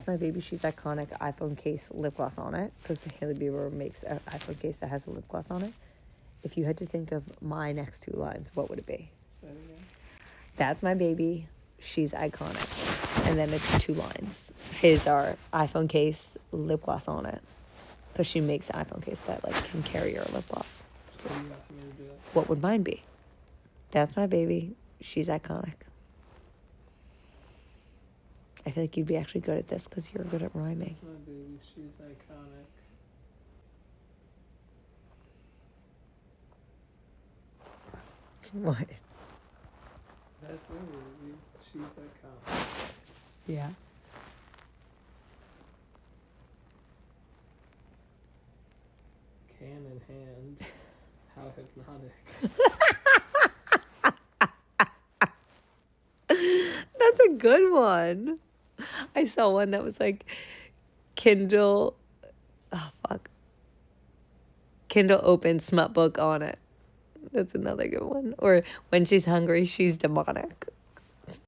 My Baby, She's Iconic iPhone case lip gloss on it, because Hailey Bieber makes an iPhone case that has a lip gloss on it. If you had to think of my next two lines, what would it be? That's my baby. She's iconic. And then it's two lines. His are iPhone case, lip gloss on it. Because she makes an iPhone case that, like, can carry your lip gloss. So you asking me to do that? What would mine be? That's my baby. She's iconic. I feel like you'd be actually good at this because you're good at rhyming. That's my baby. She's iconic. What? That's my baby. She's iconic. Yeah. Can in hand. How hypnotic. That's a good one. I saw one that was like Kindle. Oh, fuck. Kindle open smut book on it. That's another good one. Or when she's hungry, she's demonic.